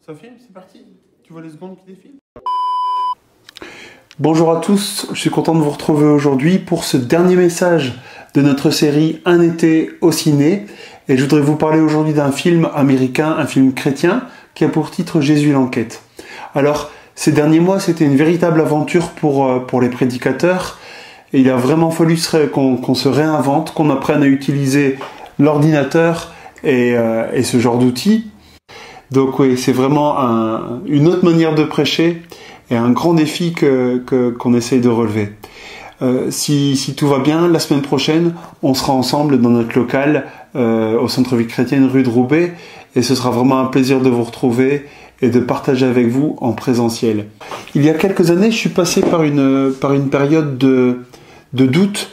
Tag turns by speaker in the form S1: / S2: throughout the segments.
S1: Ça filme, c'est parti. Tu vois les secondes qui défilent? Bonjour à tous, je suis content de vous retrouver aujourd'hui pour ce dernier message de notre série Un été au ciné. Et je voudrais vous parler aujourd'hui d'un film américain, un film chrétien, qui a pour titre Jésus l'enquête. Alors, ces derniers mois, c'était une véritable aventure pour les prédicateurs. Et il a vraiment fallu qu'on se réinvente, qu'on apprenne à utiliser l'ordinateur et ce genre d'outils. Donc oui, c'est vraiment une autre manière de prêcher et un grand défi qu'on essaye de relever. Si tout va bien, la semaine prochaine, on sera ensemble dans notre local au centre-ville chrétienne rue de Roubaix et ce sera vraiment un plaisir de vous retrouver et de partager avec vous en présentiel. Il y a quelques années, je suis passé par une période de doute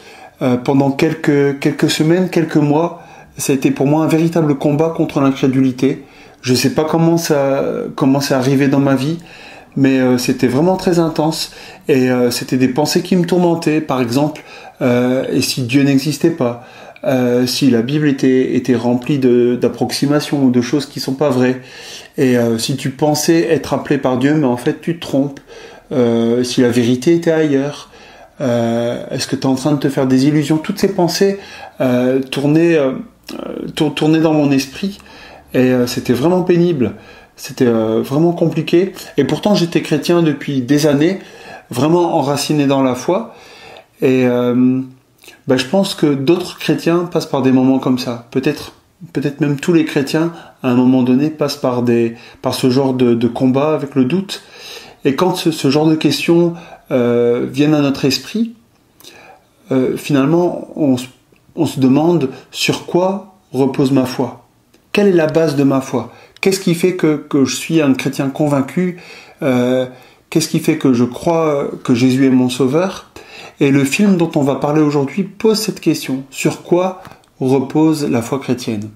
S1: pendant quelques semaines, quelques mois. Ça a été pour moi un véritable combat contre l'incrédulité. Je ne sais pas comment c'est arrivé dans ma vie, mais c'était vraiment très intense et c'était des pensées qui me tourmentaient. Par exemple, et si Dieu n'existait pas, si la Bible était remplie d'approximations ou de choses qui sont pas vraies, et si tu pensais être appelé par Dieu, mais en fait tu te trompes, si la vérité était ailleurs, est-ce que tu es en train de te faire des illusions? Toutes ces pensées tournaient dans mon esprit. Et c'était vraiment pénible, c'était vraiment compliqué. Et pourtant j'étais chrétien depuis des années, vraiment enraciné dans la foi. Et je pense que d'autres chrétiens passent par des moments comme ça. Peut-être même tous les chrétiens, à un moment donné, passent par ce genre de combat avec le doute. Et quand ce genre de questions viennent à notre esprit, finalement on se demande sur quoi repose ma foi. Quelle est la base de ma foi? Qu'est-ce qui fait que je suis un chrétien convaincu? Qu'est-ce qui fait que je crois que Jésus est mon sauveur? Et le film dont on va parler aujourd'hui pose cette question. Sur quoi repose la foi chrétienne?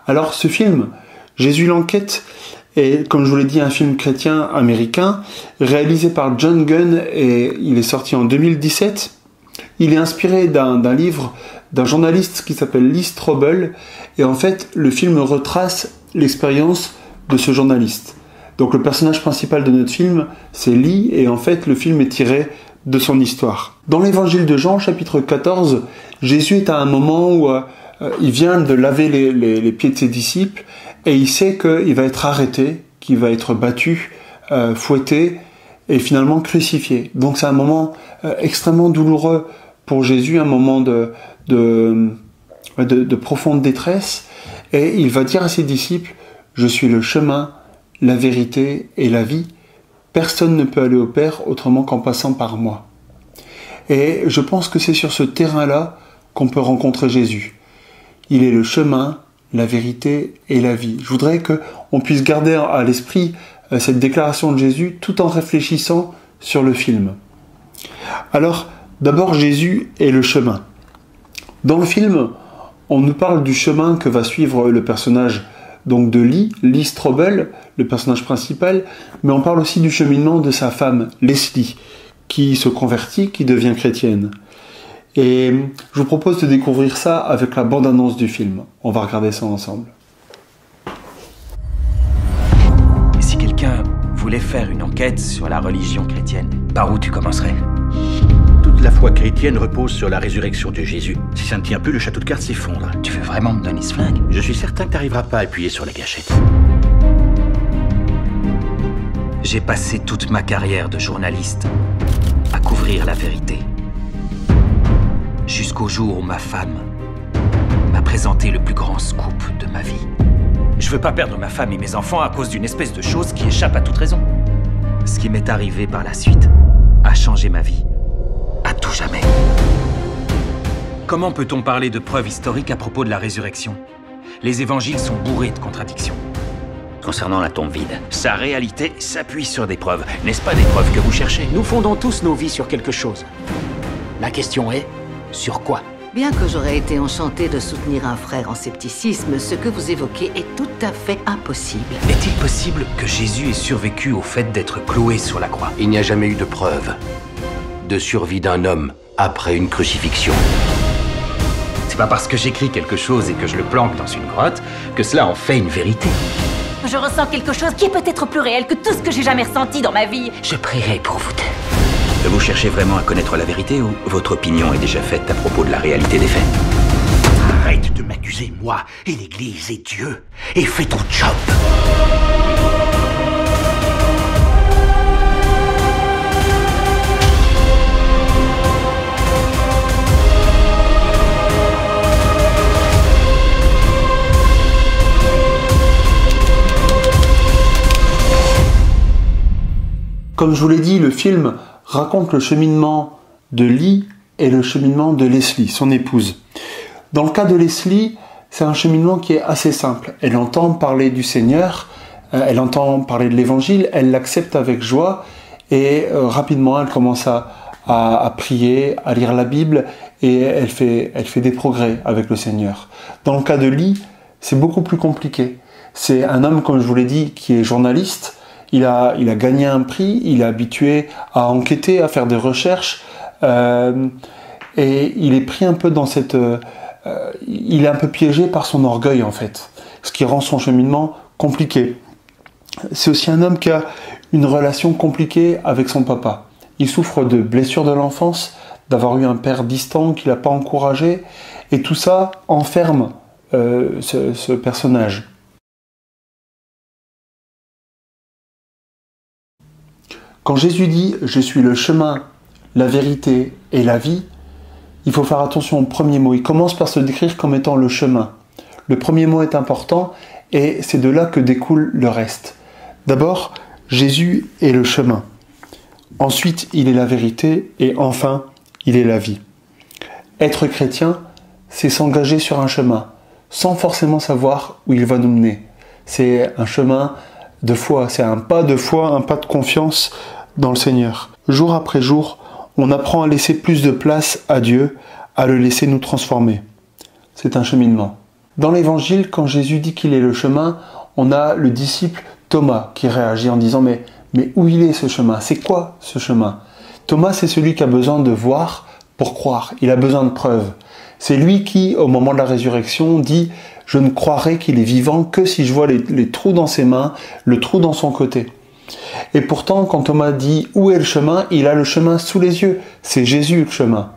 S1: Alors ce film, Jésus l'enquête, est, comme je vous l'ai dit, un film chrétien américain réalisé par John Gunn et il est sorti en 2017. Il est inspiré d'un livre d'un journaliste qui s'appelle Lee Strobel, et en fait le film retrace l'expérience de ce journaliste. Donc le personnage principal de notre film c'est Lee, et en fait le film est tiré de son histoire. Dans l'évangile de Jean, chapitre 14, Jésus est à un moment où il vient de laver les pieds de ses disciples, et il sait qu'il va être arrêté, qu'il va être battu, fouetté, et finalement crucifié. Donc c'est un moment extrêmement douloureux pour Jésus, un moment de profonde détresse, et il va dire à ses disciples: je suis le chemin, la vérité et la vie, personne ne peut aller au Père autrement qu'en passant par moi. Et je pense que c'est sur ce terrain-là qu'on peut rencontrer Jésus. Il est le chemin, la vérité et la vie. Je voudrais qu'on puisse garder à l'esprit cette déclaration de Jésus tout en réfléchissant sur le film. Alors, d'abord, Jésus est le chemin. Dans le film, on nous parle du chemin que va suivre le personnage donc de Lee Strobel, le personnage principal, mais on parle aussi du cheminement de sa femme, Leslie, qui se convertit, qui devient chrétienne. Et je vous propose de découvrir ça avec la bande-annonce du film. On va regarder ça ensemble.
S2: Si quelqu'un voulait faire une enquête sur la religion chrétienne, par où tu commencerais?
S3: Toute la foi chrétienne repose sur la résurrection de Jésus. Si ça ne tient plus, le château de cartes s'effondre.
S2: Tu veux vraiment me donner ce flingue?
S3: Je suis certain que t'arriveras pas à appuyer sur la gâchette.
S2: J'ai passé toute ma carrière de journaliste à couvrir la vérité. Jusqu'au jour où ma femme m'a présenté le plus grand scoop de ma vie. Je veux pas perdre ma femme et mes enfants à cause d'une espèce de chose qui échappe à toute raison. Ce qui m'est arrivé par la suite a changé ma vie. À tout jamais. Comment peut-on parler de preuves historiques à propos de la résurrection? Les évangiles sont bourrés de contradictions.
S3: Concernant la tombe vide,
S2: Sa réalité s'appuie sur des preuves. N'est-ce pas des preuves que vous cherchez?
S4: Nous fondons tous nos vies sur quelque chose. La question est, sur quoi?
S5: Bien que j'aurais été enchantée de soutenir un frère en scepticisme, ce que vous évoquez est tout à fait impossible.
S2: Est-il possible que Jésus ait survécu au fait d'être cloué sur la croix?
S6: Il n'y a jamais eu de preuve de survie d'un homme après une crucifixion.
S2: C'est pas parce que j'écris quelque chose et que je le planque dans une grotte que cela en fait une vérité.
S7: Je ressens quelque chose qui est peut-être plus réel que tout ce que j'ai jamais ressenti dans ma vie.
S4: Je prierai pour vous deux.
S3: Vous cherchez vraiment à connaître la vérité ou votre opinion est déjà faite à propos de la réalité des faits?
S4: Arrête de m'accuser, moi, et l'Église, et Dieu, et fais ton job.
S1: Comme je vous l'ai dit, le film raconte le cheminement de Lee et le cheminement de Leslie, son épouse. Dans le cas de Leslie, c'est un cheminement qui est assez simple. Elle entend parler du Seigneur, elle entend parler de l'Évangile, elle l'accepte avec joie et rapidement elle commence à prier, à lire la Bible et elle fait des progrès avec le Seigneur. Dans le cas de Lee, c'est beaucoup plus compliqué. C'est un homme, comme je vous l'ai dit, qui est journaliste. Il a gagné un prix, il est habitué à enquêter, à faire des recherches, et il est pris un peu dans cette... il est un peu piégé par son orgueil en fait, ce qui rend son cheminement compliqué. C'est aussi un homme qui a une relation compliquée avec son papa. Il souffre de blessures de l'enfance, d'avoir eu un père distant qui l'a pas encouragé, et tout ça enferme ce personnage. Quand Jésus dit « Je suis le chemin, la vérité et la vie », il faut faire attention au premier mot. Il commence par se décrire comme étant le chemin. Le premier mot est important et c'est de là que découle le reste. D'abord, Jésus est le chemin. Ensuite, il est la vérité et enfin, il est la vie. Être chrétien, c'est s'engager sur un chemin sans forcément savoir où il va nous mener. C'est un chemin de foi, c'est un pas de foi, un pas de confiance dans le Seigneur. Jour après jour, on apprend à laisser plus de place à Dieu, à le laisser nous transformer. C'est un cheminement. Dans l'Évangile, quand Jésus dit qu'il est le chemin, on a le disciple Thomas qui réagit en disant « Mais où il est ce chemin? C'est quoi ce chemin ?» Thomas, c'est celui qui a besoin de voir pour croire. Il a besoin de preuves. C'est lui qui, au moment de la résurrection, dit « Je ne croirai qu'il est vivant que si je vois les trous dans ses mains, le trou dans son côté. » Et pourtant, quand Thomas dit « Où est le chemin ?», il a le chemin sous les yeux. C'est Jésus le chemin.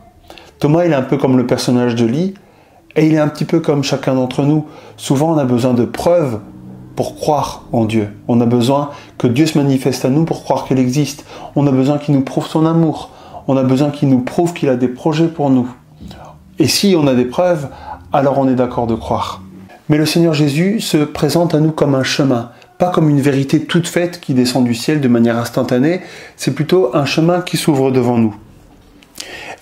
S1: Thomas, il est un peu comme le personnage de Lee, et il est un petit peu comme chacun d'entre nous. Souvent, on a besoin de preuves pour croire en Dieu. On a besoin que Dieu se manifeste à nous pour croire qu'il existe. On a besoin qu'il nous prouve son amour. On a besoin qu'il nous prouve qu'il a des projets pour nous. Et si on a des preuves, alors on est d'accord de croire. Mais le Seigneur Jésus se présente à nous comme un chemin, pas comme une vérité toute faite qui descend du ciel de manière instantanée, c'est plutôt un chemin qui s'ouvre devant nous.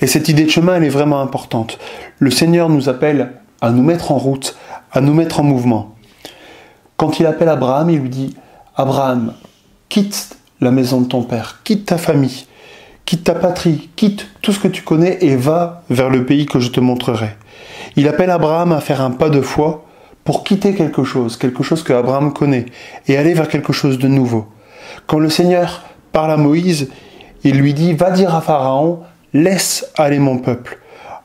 S1: Et cette idée de chemin, elle est vraiment importante. Le Seigneur nous appelle à nous mettre en route, à nous mettre en mouvement. Quand il appelle Abraham, il lui dit « Abraham, quitte la maison de ton père, quitte ta famille, quitte ta patrie, quitte tout ce que tu connais et va vers le pays que je te montrerai. » Il appelle Abraham à faire un pas de foi pour quitter quelque chose que Abraham connaît, et aller vers quelque chose de nouveau. Quand le Seigneur parle à Moïse, il lui dit « Va dire à Pharaon, laisse aller mon peuple. »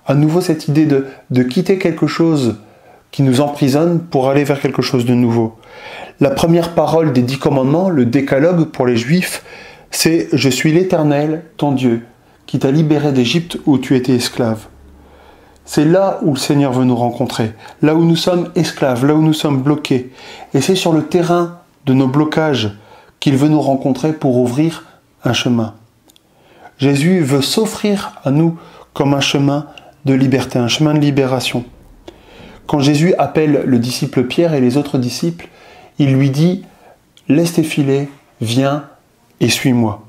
S1: À nouveau cette idée de quitter quelque chose qui nous emprisonne pour aller vers quelque chose de nouveau. La première parole des 10 commandements, le décalogue pour les Juifs, c'est « Je suis l'Éternel, ton Dieu, qui t'a libéré d'Égypte où tu étais esclave. » C'est là où le Seigneur veut nous rencontrer, là où nous sommes esclaves, là où nous sommes bloqués. Et c'est sur le terrain de nos blocages qu'il veut nous rencontrer pour ouvrir un chemin. Jésus veut s'offrir à nous comme un chemin de liberté, un chemin de libération. Quand Jésus appelle le disciple Pierre et les autres disciples, il lui dit « Laisse tes filets, viens et suis-moi. »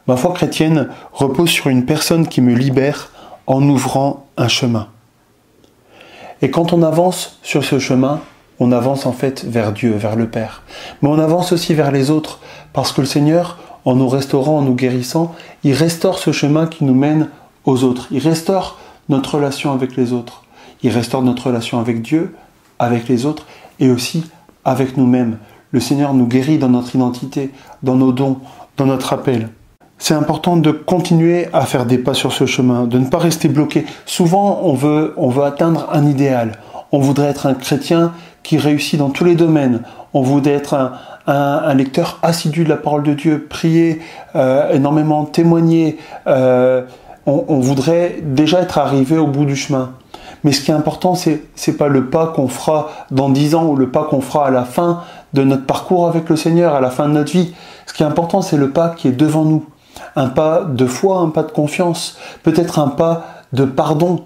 S1: Ma foi chrétienne repose sur une personne qui me libère en ouvrant un chemin. Et quand on avance sur ce chemin, on avance en fait vers Dieu, vers le Père. Mais on avance aussi vers les autres, parce que le Seigneur, en nous restaurant, en nous guérissant, il restaure ce chemin qui nous mène aux autres. Il restaure notre relation avec les autres. Il restaure notre relation avec Dieu, avec les autres, et aussi avec nous-mêmes. Le Seigneur nous guérit dans notre identité, dans nos dons, dans notre appel. C'est important de continuer à faire des pas sur ce chemin, de ne pas rester bloqué. Souvent, on veut atteindre un idéal. On voudrait être un chrétien qui réussit dans tous les domaines. On voudrait être un lecteur assidu de la parole de Dieu, prier énormément, témoigner. On voudrait déjà être arrivé au bout du chemin. Mais ce qui est important, c'est pas le pas qu'on fera dans 10 ans ou le pas qu'on fera à la fin de notre parcours avec le Seigneur, à la fin de notre vie. Ce qui est important, c'est le pas qui est devant nous. Un pas de foi, un pas de confiance, peut-être un pas de pardon,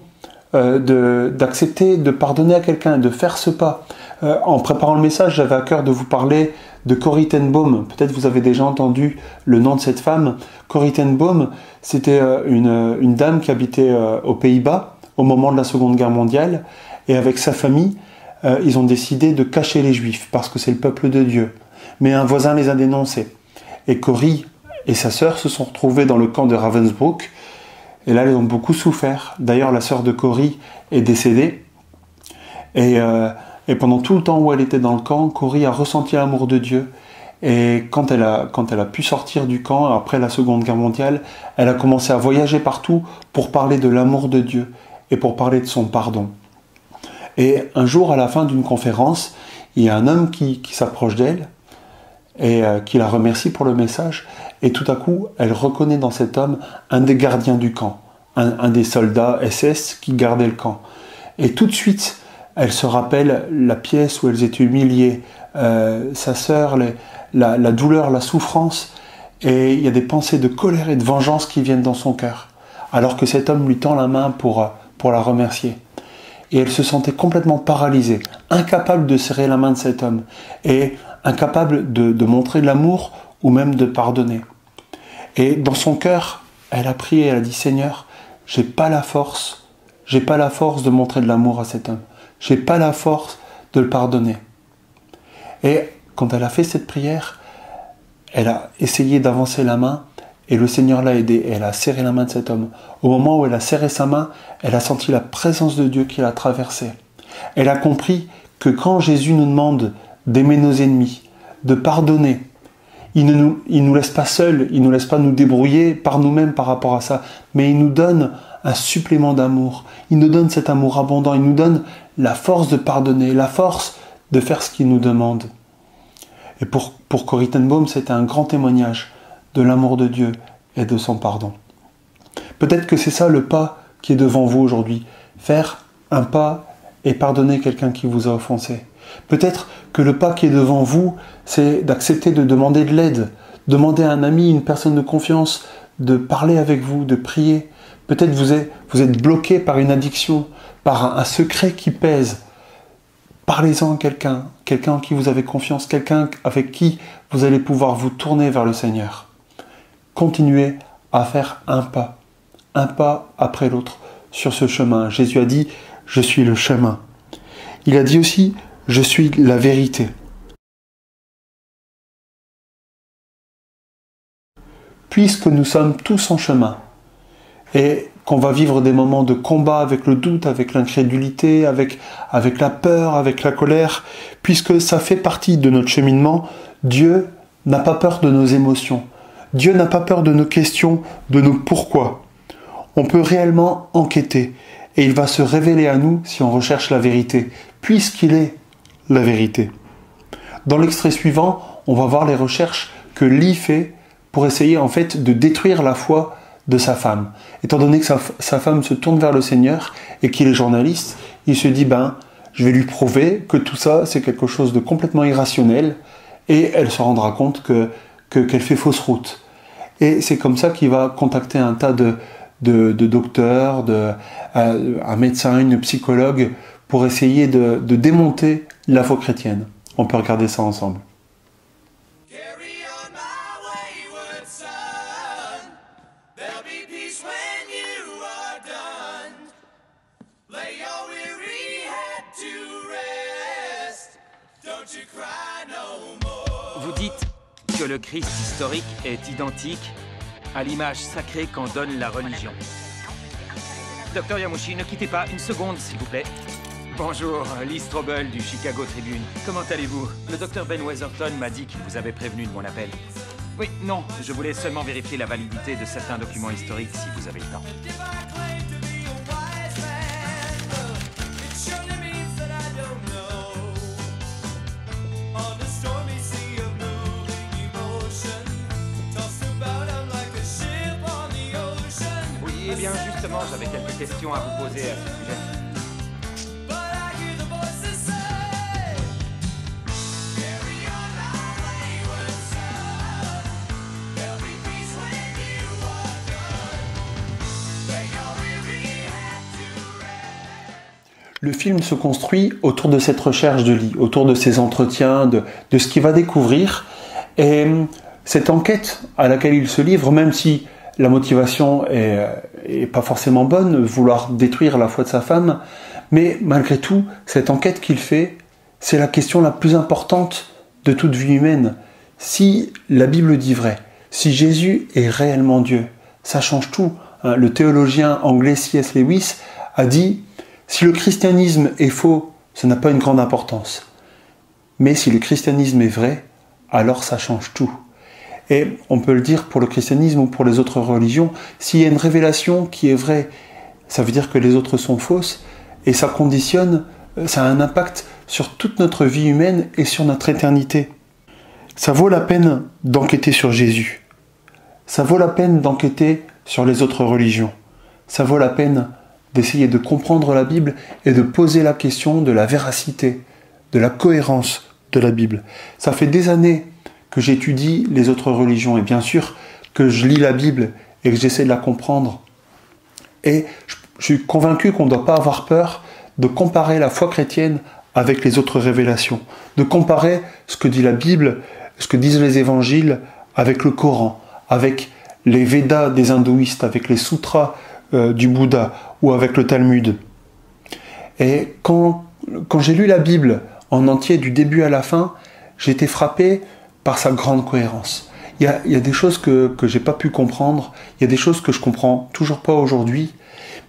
S1: d'accepter, de pardonner à quelqu'un, de faire ce pas. En préparant le message, j'avais à cœur de vous parler de Corrie ten Boom. Peut-être vous avez déjà entendu le nom de cette femme. Corrie ten Boom, c'était une dame qui habitait aux Pays-Bas au moment de la Seconde Guerre mondiale, et avec sa famille, ils ont décidé de cacher les Juifs, parce que c'est le peuple de Dieu. Mais un voisin les a dénoncés. Et Corrie et sa sœur se sont retrouvés dans le camp de Ravensbrück, et là, ils ont beaucoup souffert. D'ailleurs, la sœur de Corrie est décédée, et pendant tout le temps où elle était dans le camp, Corrie a ressenti l'amour de Dieu, et quand elle a pu sortir du camp, après la Seconde Guerre mondiale, elle a commencé à voyager partout pour parler de l'amour de Dieu, et pour parler de son pardon. Et un jour, à la fin d'une conférence, il y a un homme qui s'approche d'elle et qui la remercie pour le message. Et tout à coup, elle reconnaît dans cet homme un des gardiens du camp, un des soldats SS qui gardait le camp. Et tout de suite, elle se rappelle la pièce où elles étaient humiliées, sa sœur, la douleur, la souffrance. Et il y a des pensées de colère et de vengeance qui viennent dans son cœur, alors que cet homme lui tend la main pour la remercier. Et elle se sentait complètement paralysée, incapable de serrer la main de cet homme, et incapable de montrer de l'amour ou même de pardonner. Et dans son cœur, elle a prié, elle a dit « Seigneur, j'ai pas la force de montrer de l'amour à cet homme, j'ai pas la force de le pardonner. » Et quand elle a fait cette prière, elle a essayé d'avancer la main, et le Seigneur l'a aidée, et elle a serré la main de cet homme. Au moment où elle a serré sa main, elle a senti la présence de Dieu qui l'a traversée. Elle a compris que quand Jésus nous demande d'aimer nos ennemis, de pardonner, il ne nous laisse pas seuls, il ne nous laisse pas nous débrouiller par nous-mêmes par rapport à ça, mais il nous donne un supplément d'amour. Il nous donne cet amour abondant, il nous donne la force de pardonner, la force de faire ce qu'il nous demande. Et pour Corrie ten Boom, c'était un grand témoignage de l'amour de Dieu et de son pardon. Peut-être que c'est ça le pas qui est devant vous aujourd'hui. Faire un pas et pardonner quelqu'un qui vous a offensé. Peut-être que le pas qui est devant vous, c'est d'accepter de demander de l'aide, demander à un ami, une personne de confiance, de parler avec vous, de prier. Peut-être vous êtes bloqué par une addiction, par un secret qui pèse. Parlez-en à quelqu'un en qui vous avez confiance, quelqu'un avec qui vous allez pouvoir vous tourner vers le Seigneur. Continuez à faire un pas après l'autre sur ce chemin. Jésus a dit « Je suis le chemin ». Il a dit aussi « Je suis la vérité ». Puisque nous sommes tous en chemin et qu'on va vivre des moments de combat avec le doute, avec l'incrédulité, avec la peur, avec la colère, puisque ça fait partie de notre cheminement, Dieu n'a pas peur de nos émotions. Dieu n'a pas peur de nos questions, de nos pourquoi. On peut réellement enquêter et il va se révéler à nous si on recherche la vérité, puisqu'il est la vérité. Dans l'extrait suivant, on va voir les recherches que Lee fait pour essayer en fait de détruire la foi de sa femme. Étant donné que sa femme se tourne vers le Seigneur et qu'il est journaliste, il se dit je vais lui prouver que tout ça c'est quelque chose de complètement irrationnel et elle se rendra compte qu'elle fait fausse route. Et c'est comme ça qu'il va contacter un tas de docteurs, un médecin, une psychologue pour essayer de démonter la foi chrétienne. On peut regarder ça ensemble.
S2: Vous dites que le Christ historique est identique à l'image sacrée qu'en donne la religion. Docteur Yamauchi, ne quittez pas une seconde, s'il vous plaît. Bonjour, Lee Strobel du Chicago Tribune. Comment allez-vous? Le docteur Ben Weatherton m'a dit qu'il vous avait prévenu de mon appel. Oui, non, je voulais seulement vérifier la validité de certains documents historiques si vous avez le temps. bien, justement, j'avais quelques questions à vous poser à ce sujet.
S1: Le film se construit autour de cette recherche de Lee, autour de ces entretiens, de ce qu'il va découvrir. Et cette enquête à laquelle il se livre, même si la motivation est pas forcément bonne, vouloir détruire la foi de sa femme, mais malgré tout, cette enquête qu'il fait, c'est la question la plus importante de toute vie humaine. Si la Bible dit vrai, si Jésus est réellement Dieu, ça change tout. Le théologien anglais C.S. Lewis a dit: si le christianisme est faux, ça n'a pas une grande importance. Mais si le christianisme est vrai, alors ça change tout. Et on peut le dire pour le christianisme ou pour les autres religions, s'il y a une révélation qui est vraie, ça veut dire que les autres sont fausses, et ça conditionne, ça a un impact sur toute notre vie humaine et sur notre éternité. Ça vaut la peine d'enquêter sur Jésus. Ça vaut la peine d'enquêter sur les autres religions. Ça vaut la peine d'essayer de comprendre la Bible et de poser la question de la véracité, de la cohérence de la Bible. Ça fait des années que j'étudie les autres religions et bien sûr que je lis la Bible et que j'essaie de la comprendre. Et je suis convaincu qu'on ne doit pas avoir peur de comparer la foi chrétienne avec les autres révélations, de comparer ce que dit la Bible, ce que disent les évangiles avec le Coran, avec les Védas des hindouistes, avec les sutras du Bouddha ou avec le Talmud. Et quand j'ai lu la Bible en entier du début à la fin, j'ai été frappé par sa grande cohérence. Il y a des choses que j'ai pas pu comprendre, il y a des choses que je comprends toujours pas aujourd'hui,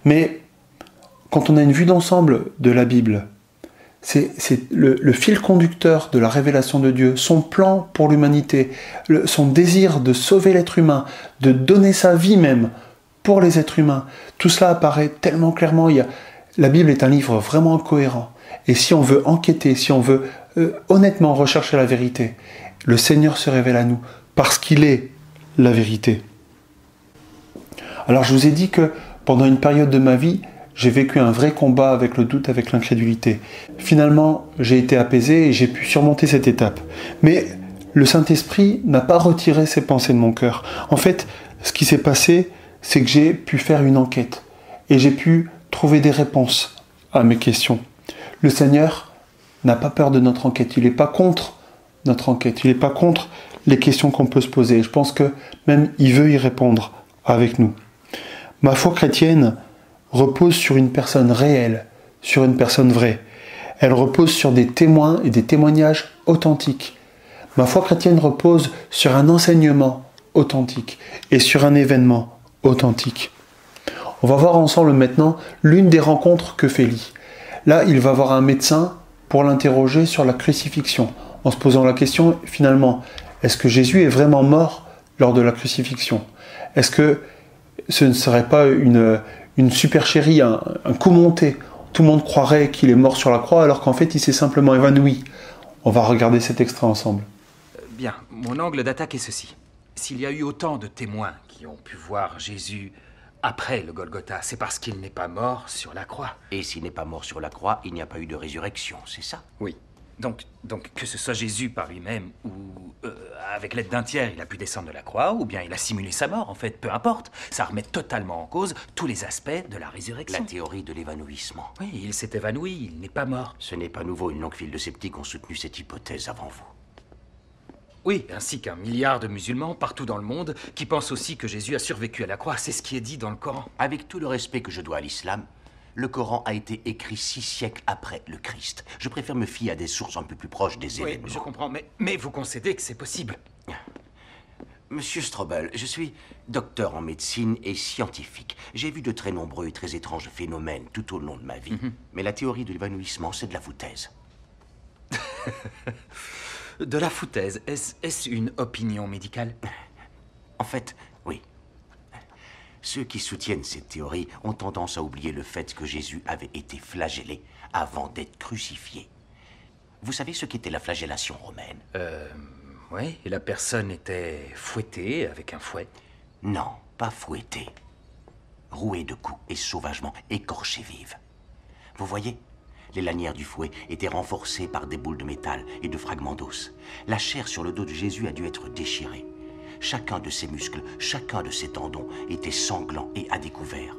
S1: mais quand on a une vue d'ensemble de la Bible, c'est le fil conducteur de la révélation de Dieu, son plan pour l'humanité, son désir de sauver l'être humain, de donner sa vie même pour les êtres humains. Tout cela apparaît tellement clairement. La Bible est un livre vraiment cohérent. Et si on veut enquêter, si on veut honnêtement rechercher la vérité, le Seigneur se révèle à nous parce qu'il est la vérité. Alors je vous ai dit que pendant une période de ma vie, j'ai vécu un vrai combat avec le doute, avec l'incrédulité. Finalement, j'ai été apaisé et j'ai pu surmonter cette étape. Mais le Saint-Esprit n'a pas retiré ces pensées de mon cœur. En fait, ce qui s'est passé, c'est que j'ai pu faire une enquête et j'ai pu trouver des réponses à mes questions. Le Seigneur n'a pas peur de notre enquête, il n'est pas contre notre enquête, il n'est pas contre les questions qu'on peut se poser. Je pense que même il veut y répondre avec nous. Ma foi chrétienne repose sur une personne réelle, sur une personne vraie. Elle repose sur des témoins et des témoignages authentiques. Ma foi chrétienne repose sur un enseignement authentique et sur un événement authentique. On va voir ensemble maintenant l'une des rencontres que fait Lee. Là, il va voir un médecin pour l'interroger sur la crucifixion, en se posant la question, finalement, est-ce que Jésus est vraiment mort lors de la crucifixion? Est-ce que ce ne serait pas une supercherie, un coup monté? Tout le monde croirait qu'il est mort sur la croix, alors qu'en fait, il s'est simplement évanoui. On va regarder cet extrait ensemble.
S2: Bien, mon angle d'attaque est ceci. S'il y a eu autant de témoins qui ont pu voir Jésus après le Golgotha, c'est parce qu'il n'est pas mort sur la croix.
S6: Et s'il n'est pas mort sur la croix, il n'y a pas eu de résurrection, c'est ça?
S2: Oui. Donc que ce soit Jésus par lui-même ou avec l'aide d'un tiers, il a pu descendre de la croix, ou bien il a simulé sa mort, en fait, peu importe. Ça remet totalement en cause tous les aspects de la résurrection.
S6: La théorie de l'évanouissement.
S2: Oui, il s'est évanoui, il n'est pas mort.
S6: Ce n'est pas nouveau, une longue file de sceptiques ont soutenu cette hypothèse avant vous.
S2: Oui, ainsi qu'un milliard de musulmans partout dans le monde qui pensent aussi que Jésus a survécu à la croix. C'est ce qui est dit dans le Coran.
S6: Avec tout le respect que je dois à l'islam, le Coran a été écrit 6 siècles après le Christ. Je préfère me fier à des sources un peu plus proches des événements.
S2: Oui, je comprends, mais vous concédez que c'est possible.
S6: Monsieur Strobel, je suis docteur en médecine et scientifique. J'ai vu de très nombreux et très étranges phénomènes tout au long de ma vie. Mais la théorie de l'évanouissement, c'est de la foutaise.
S2: De la foutaise, est-ce une opinion médicale?
S6: En fait, oui. Ceux qui soutiennent cette théorie ont tendance à oublier le fait que Jésus avait été flagellé avant d'être crucifié. Vous savez ce qu'était la flagellation romaine?
S2: Oui, et la personne était fouettée avec un fouet?
S6: Non, pas fouettée. rouée de coups et sauvagement écorchée vive. Vous voyez? Les lanières du fouet étaient renforcées par des boules de métal et de fragments d'os. La chair sur le dos de Jésus a dû être déchirée. Chacun de ses muscles, chacun de ses tendons était sanglant et à découvert.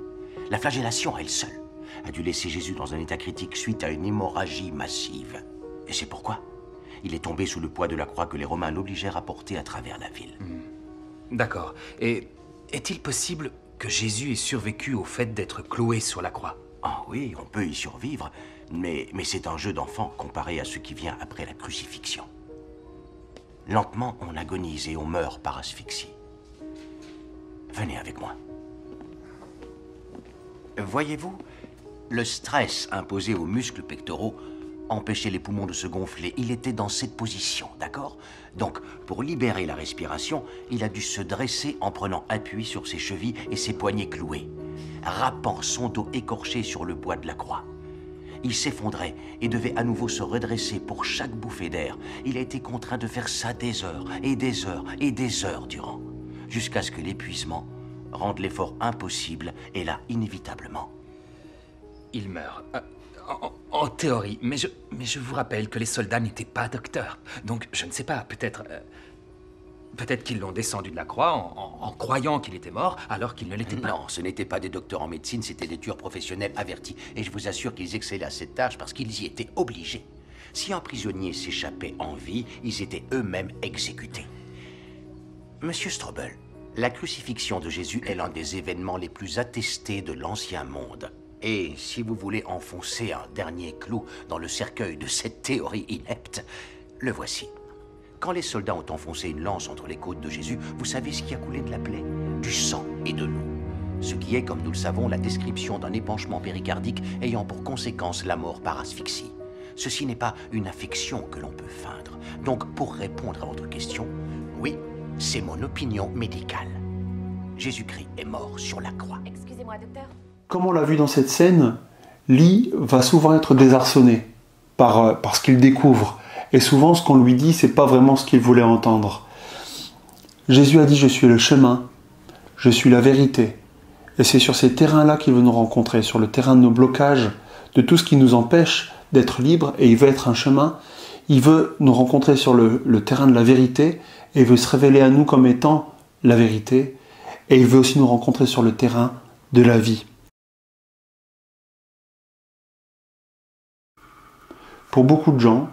S6: La flagellation, à elle seule, a dû laisser Jésus dans un état critique suite à une hémorragie massive. Et c'est pourquoi il est tombé sous le poids de la croix que les Romains l'obligèrent à porter à travers la ville.
S2: D'accord. Et est-il possible que Jésus ait survécu au fait d'être cloué sur la croix?
S6: Ah oui, on peut y survivre, mais c'est un jeu d'enfant comparé à ce qui vient après la crucifixion. Lentement, on agonise et on meurt par asphyxie. Venez avec moi. Voyez-vous, le stress imposé aux muscles pectoraux empêchait les poumons de se gonfler. Il était dans cette position, d'accord? Donc, pour libérer la respiration, il a dû se dresser en prenant appui sur ses chevilles et ses poignets cloués, râpant son dos écorché sur le bois de la croix. Il s'effondrait et devait à nouveau se redresser pour chaque bouffée d'air. Il a été contraint de faire ça des heures et des heures et des heures durant, jusqu'à ce que l'épuisement rende l'effort impossible et là, inévitablement,
S2: Il meurt. En théorie, mais je vous rappelle que les soldats n'étaient pas docteurs. Donc, je ne sais pas, peut-être qu'ils l'ont descendu de la croix en croyant qu'il était mort, alors qu'il ne l'était pas.
S6: Non, ce n'étaient pas des docteurs en médecine, c'était des tueurs professionnels avertis. Et je vous assure qu'ils excellaient à cette tâche parce qu'ils y étaient obligés. Si un prisonnier s'échappait en vie, ils étaient eux-mêmes exécutés. Monsieur Strobel, la crucifixion de Jésus est l'un des événements les plus attestés de l'Ancien Monde. Et si vous voulez enfoncer un dernier clou dans le cercueil de cette théorie inepte, le voici. Quand les soldats ont enfoncé une lance entre les côtes de Jésus, vous savez ce qui a coulé de la plaie? Du sang et de l'eau. Ce qui est, comme nous le savons, la description d'un épanchement péricardique ayant pour conséquence la mort par asphyxie. Ceci n'est pas une affection que l'on peut feindre. Donc, pour répondre à votre question, oui, c'est mon opinion médicale. Jésus-Christ est mort sur la croix.
S7: Excusez-moi, docteur.
S1: Comme on l'a vu dans cette scène, Lee va souvent être désarçonné par ce qu'il découvre. Et souvent, ce qu'on lui dit, c'est pas vraiment ce qu'il voulait entendre. Jésus a dit « Je suis le chemin, je suis la vérité ». Et c'est sur ces terrains-là qu'il veut nous rencontrer, sur le terrain de nos blocages, de tout ce qui nous empêche d'être libres, et il veut être un chemin. Il veut nous rencontrer sur le terrain de la vérité, et il veut se révéler à nous comme étant la vérité. Et il veut aussi nous rencontrer sur le terrain de la vie. Pour beaucoup de gens,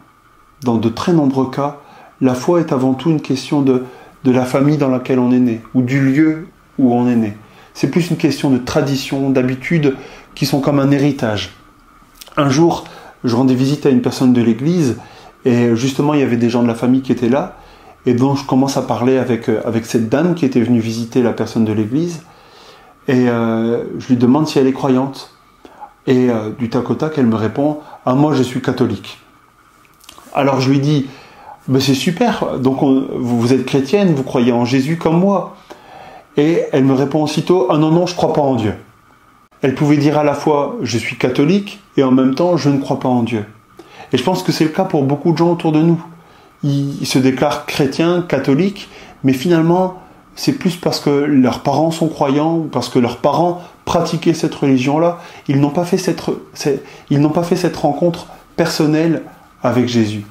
S1: dans de très nombreux cas, la foi est avant tout une question de la famille dans laquelle on est né, ou du lieu où on est né. C'est plus une question de tradition, d'habitudes qui sont comme un héritage. Un jour, je rendais visite à une personne de l'église, et justement, il y avait des gens de la famille qui étaient là, et donc je commence à parler avec cette dame qui était venue visiter la personne de l'église, et je lui demande si elle est croyante. Et du tac au tac, elle me répond « Ah, moi, je suis catholique ». Alors je lui dis « C'est super, donc vous êtes chrétienne, vous croyez en Jésus comme moi ». Et elle me répond aussitôt « Ah non, non, je ne crois pas en Dieu ». Elle pouvait dire à la fois « Je suis catholique » et en même temps « Je ne crois pas en Dieu ». Et je pense que c'est le cas pour beaucoup de gens autour de nous. Ils se déclarent chrétiens, catholiques, mais finalement, c'est plus parce que leurs parents sont croyants ou parce que leurs parents pratiquaient cette religion-là. Ils n'ont pas fait cette rencontre personnelle avec Jésus.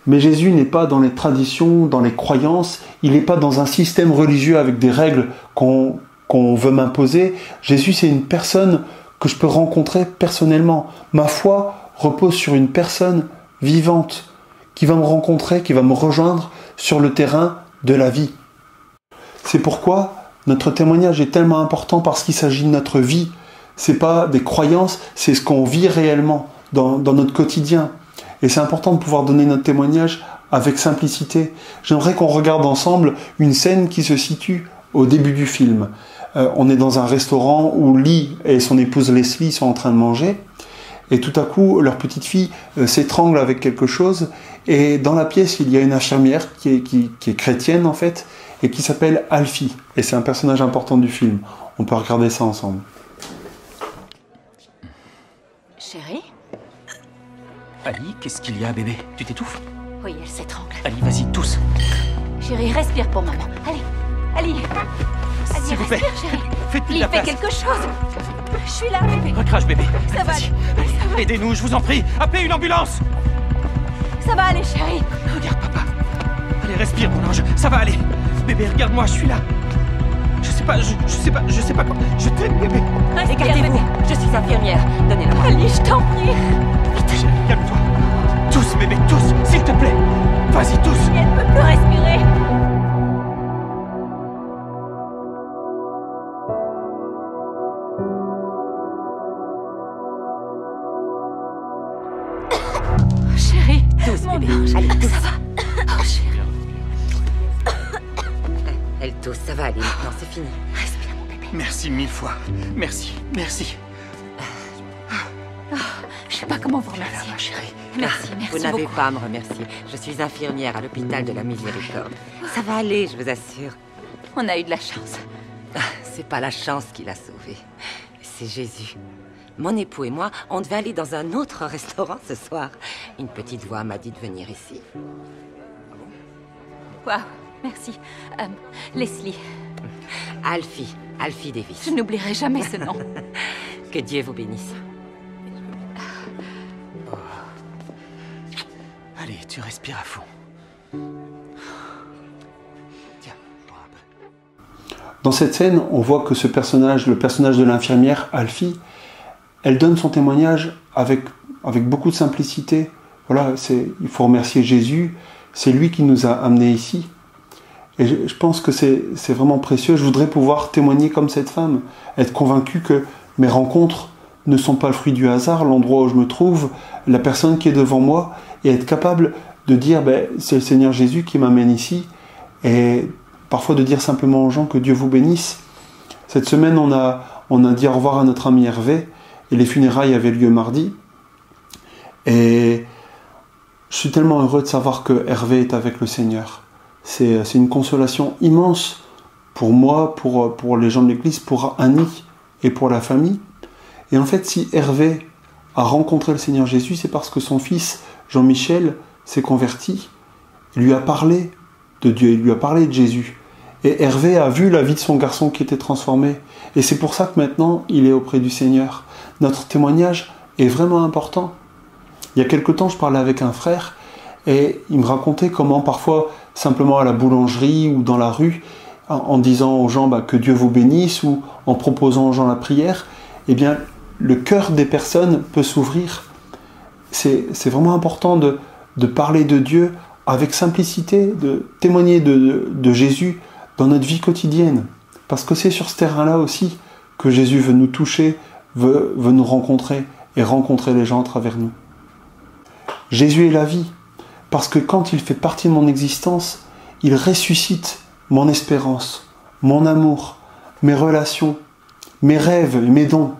S1: Mais Jésus n'est pas dans les traditions, dans les croyances, il n'est pas dans un système religieux avec des règles qu'on veut m'imposer. Jésus, c'est une personne que je peux rencontrer personnellement. Ma foi repose sur une personne vivante qui va me rencontrer, qui va me rejoindre sur le terrain de la vie. C'est pourquoi notre témoignage est tellement important, parce qu'il s'agit de notre vie. C'est pas des croyances, c'est ce qu'on vit réellement dans notre quotidien. Et c'est important de pouvoir donner notre témoignage avec simplicité. J'aimerais qu'on regarde ensemble une scène qui se situe au début du film. On est dans un restaurant où Lee et son épouse Leslie sont en train de manger. Et tout à coup, leur petite fille s'étrangle avec quelque chose. Et dans la pièce, il y a une infirmière qui est chrétienne en fait, et qui s'appelle Alfie. Et c'est un personnage important du film. On peut regarder ça ensemble.
S7: Chérie?
S2: Ali, qu'est-ce qu'il y a, bébé? Tu t'étouffes?
S7: Oui, elle s'étrangle.
S2: Ali, vas-y, tous.
S7: Chérie, respire pour maman. Allez, allez.
S2: S'il vous plaît.
S7: Respire, chérie.
S2: Faites-lui de
S7: Il
S2: la
S7: fait
S2: place.
S7: quelque chose. Je suis là, bébé.
S2: Recrache, bébé.
S7: Ça va
S2: Vas-y.
S7: aller. Ça va.
S2: Aidez-nous, je vous en prie. Appelez une ambulance.
S7: Ça va aller, chérie.
S2: Regarde, papa. Allez, respire, mon ange. Ça va aller. Bébé, regarde-moi, je suis là. Je sais pas quoi. Je t'aime, bébé.
S7: Écartez-vous.
S8: Je suis infirmière. Donnez-la.
S7: Ali, je t'en prie.
S2: Chérie, calme-toi. Tous, bébé, tous, s'il te plaît. Vas-y, tous.
S7: Elle ne peut plus respirer. Chérie,
S8: Tous,
S7: mon
S8: bébé.
S7: ange,
S8: Allez, tous.
S7: ça va. Oh, chérie.
S8: Elle tousse, ça va aller maintenant, c'est fini.
S7: Respire, mon bébé.
S2: Merci 1000 fois. Merci, merci.
S7: Je sais pas comment vous remercier.
S2: Ma chérie.
S7: Merci,
S8: Vous
S7: merci
S8: n'avez
S7: beaucoup.
S8: pas à me remercier. Je suis infirmière à l'hôpital de la Miséricorde. Ça va aller, je vous assure.
S7: On a eu de la chance.
S8: C'est pas la chance qui l'a sauvée. C'est Jésus. Mon époux et moi, on devait aller dans un autre restaurant ce soir. Une petite voix m'a dit de venir ici.
S7: Waouh, merci. Leslie,
S8: Alfie Davis.
S7: je n'oublierai jamais ce nom.
S8: Que Dieu vous bénisse.
S2: Allez, tu respires à fond. Tiens, bois un peu.
S1: Dans cette scène, on voit que ce personnage, le personnage de l'infirmière, Alfie, elle donne son témoignage avec beaucoup de simplicité. Voilà, il faut remercier Jésus, c'est lui qui nous a amenés ici. Et je pense que c'est vraiment précieux. Je voudrais pouvoir témoigner comme cette femme, être convaincu que mes rencontres ne sont pas le fruit du hasard, l'endroit où je me trouve, la personne qui est devant moi, et être capable de dire c'est le Seigneur Jésus qui m'amène ici, et parfois de dire simplement aux gens que Dieu vous bénisse. Cette semaine, on a dit au revoir à notre ami Hervé, et les funérailles avaient lieu mardi. Et je suis tellement heureux de savoir que Hervé est avec le Seigneur. C'est une consolation immense pour moi, pour les gens de l'Église, pour Annie et pour la famille. Et en fait, si Hervé a rencontré le Seigneur Jésus, c'est parce que son fils Jean-Michel s'est converti, il lui a parlé de Dieu, il lui a parlé de Jésus. Et Hervé a vu la vie de son garçon qui était transformée. Et c'est pour ça que maintenant, il est auprès du Seigneur. Notre témoignage est vraiment important. Il y a quelque temps, je parlais avec un frère et il me racontait comment parfois, simplement à la boulangerie ou dans la rue, en disant aux gens que Dieu vous bénisse ou en proposant aux gens la prière, eh bien, le cœur des personnes peut s'ouvrir. C'est vraiment important de parler de Dieu avec simplicité, de témoigner de Jésus dans notre vie quotidienne. Parce que c'est sur ce terrain-là aussi que Jésus veut nous toucher, veut nous rencontrer et rencontrer les gens à travers nous. Jésus est la vie, parce que quand il fait partie de mon existence, il ressuscite mon espérance, mon amour, mes relations, mes rêves et mes dons.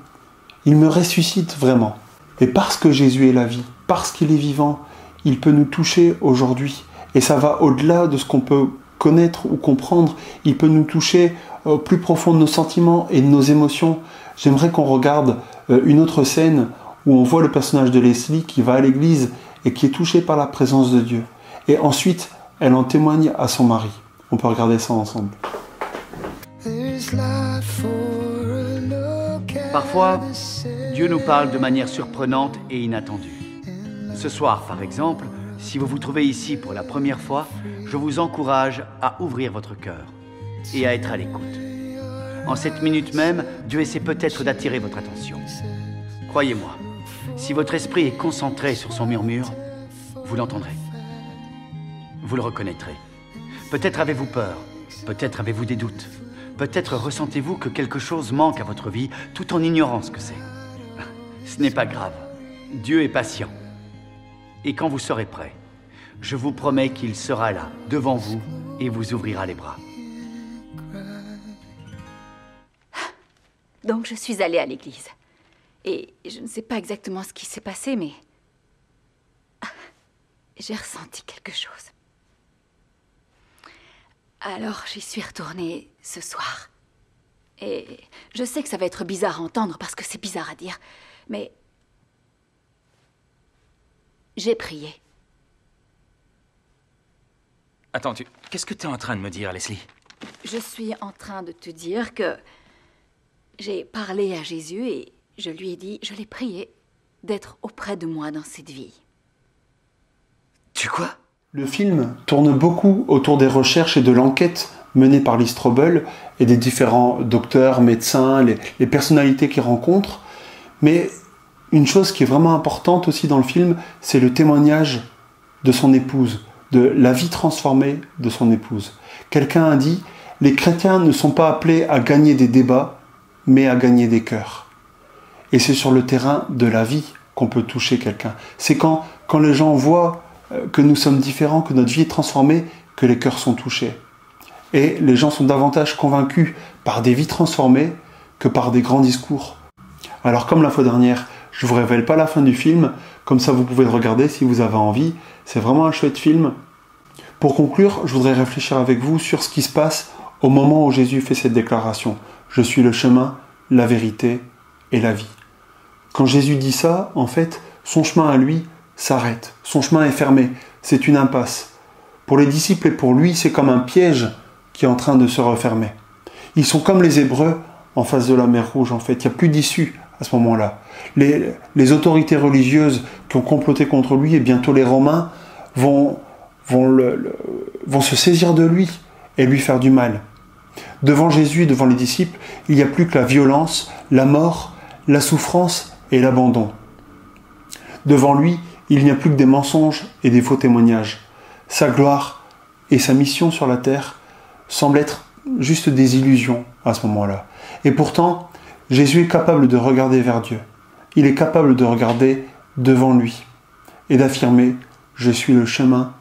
S1: Il me ressuscite vraiment. Et parce que Jésus est la vie, parce qu'il est vivant, il peut nous toucher aujourd'hui. Et ça va au-delà de ce qu'on peut connaître ou comprendre. Il peut nous toucher au plus profond de nos sentiments et de nos émotions. J'aimerais qu'on regarde une autre scène où on voit le personnage de Leslie qui va à l'église et qui est touchée par la présence de Dieu. Et ensuite, elle en témoigne à son mari. On peut regarder ça ensemble.
S9: Parfois, Dieu nous parle de manière surprenante et inattendue. Ce soir, par exemple, si vous vous trouvez ici pour la première fois, je vous encourage à ouvrir votre cœur et à être à l'écoute. En cette minute même, Dieu essaie peut-être d'attirer votre attention. Croyez-moi, si votre esprit est concentré sur son murmure, vous l'entendrez. Vous le reconnaîtrez. Peut-être avez-vous peur, peut-être avez-vous des doutes, peut-être ressentez-vous que quelque chose manque à votre vie tout en ignorant ce que c'est. Ce n'est pas grave. Dieu est patient. Et quand vous serez prêt, je vous promets qu'il sera là, devant vous, et vous ouvrira les bras.
S7: Donc je suis allée à l'église. Et je ne sais pas exactement ce qui s'est passé, mais j'ai ressenti quelque chose. Alors j'y suis retournée ce soir. Et je sais que ça va être bizarre à entendre parce que c'est bizarre à dire, mais j'ai prié.
S2: Attends, qu'est-ce que tu es en train de me dire, Leslie?
S7: Je suis en train de te dire que j'ai parlé à Jésus et je lui ai dit, je l'ai prié d'être auprès de moi dans cette vie.
S2: Tu quoi?
S1: Le film tourne beaucoup autour des recherches et de l'enquête menée par Lee Strobel et des différents docteurs, médecins, les personnalités qu'il rencontre. Mais une chose qui est vraiment importante aussi dans le film, c'est le témoignage de son épouse, de la vie transformée de son épouse. Quelqu'un a dit, les chrétiens ne sont pas appelés à gagner des débats, mais à gagner des cœurs. Et c'est sur le terrain de la vie qu'on peut toucher quelqu'un. C'est quand les gens voient que nous sommes différents, que notre vie est transformée, que les cœurs sont touchés. Et les gens sont davantage convaincus par des vies transformées que par des grands discours. Alors comme la fois dernière, je ne vous révèle pas la fin du film, comme ça vous pouvez le regarder si vous avez envie. C'est vraiment un chouette film. Pour conclure, je voudrais réfléchir avec vous sur ce qui se passe au moment où Jésus fait cette déclaration. Je suis le chemin, la vérité et la vie. Quand Jésus dit ça, en fait, son chemin à lui s'arrête. Son chemin est fermé. C'est une impasse. Pour les disciples et pour lui, c'est comme un piège qui est en train de se refermer. Ils sont comme les Hébreux en face de la mer Rouge, en fait. Il n'y a plus d'issue à ce moment-là. Les autorités religieuses qui ont comploté contre lui, et bientôt les Romains, vont se saisir de lui et lui faire du mal. Devant Jésus et devant les disciples, il n'y a plus que la violence, la mort, la souffrance et l'abandon. Devant lui, il n'y a plus que des mensonges et des faux témoignages. Sa gloire et sa mission sur la terre semblent être juste des illusions à ce moment-là. Et pourtant, Jésus est capable de regarder vers Dieu. Il est capable de regarder devant lui et d'affirmer « Je suis le chemin,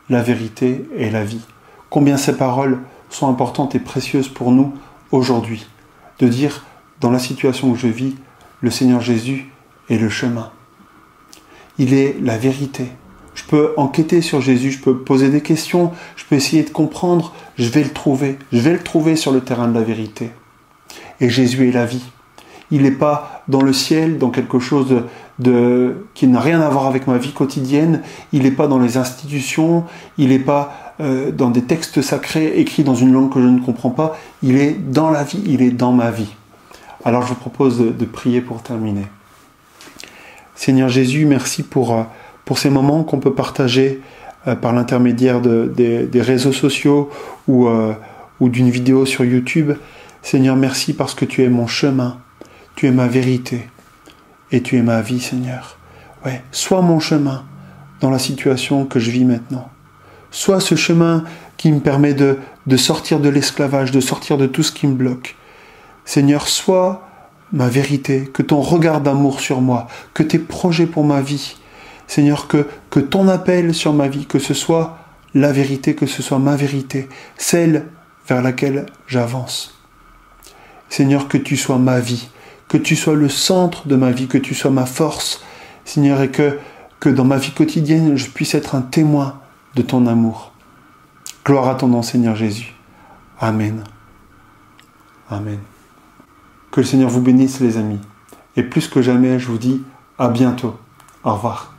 S1: la vérité et la vie ». Combien ces paroles sont importantes et précieuses pour nous aujourd'hui. De dire, dans la situation où je vis, le Seigneur Jésus est le chemin. Il est la vérité. Je peux enquêter sur Jésus, je peux poser des questions, je peux essayer de comprendre, je vais le trouver. Je vais le trouver sur le terrain de la vérité. Et Jésus est la vie. Il n'est pas dans le ciel, dans quelque chose qui n'a rien à voir avec ma vie quotidienne. Il n'est pas dans les institutions, il n'est pas dans des textes sacrés écrits dans une langue que je ne comprends pas. Il est dans la vie, il est dans ma vie. Alors je vous propose de prier pour terminer. Seigneur Jésus, merci pour ces moments qu'on peut partager par l'intermédiaire des réseaux sociaux ou d'une vidéo sur YouTube. Seigneur, merci parce que tu es mon chemin, tu es ma vérité et tu es ma vie, Seigneur. Ouais, sois mon chemin dans la situation que je vis maintenant. Sois ce chemin qui me permet de sortir de l'esclavage, de sortir de tout ce qui me bloque. Seigneur, sois ma vérité, que ton regard d'amour sur moi, que tes projets pour ma vie, Seigneur, que ton appel sur ma vie, que ce soit la vérité, que ce soit ma vérité, celle vers laquelle j'avance. Seigneur, que tu sois ma vie, que tu sois le centre de ma vie, que tu sois ma force, Seigneur, et que dans ma vie quotidienne, je puisse être un témoin de ton amour. Gloire à ton nom, Seigneur Jésus. Amen. Amen. Que le Seigneur vous bénisse, les amis. Et plus que jamais, je vous dis à bientôt. Au revoir.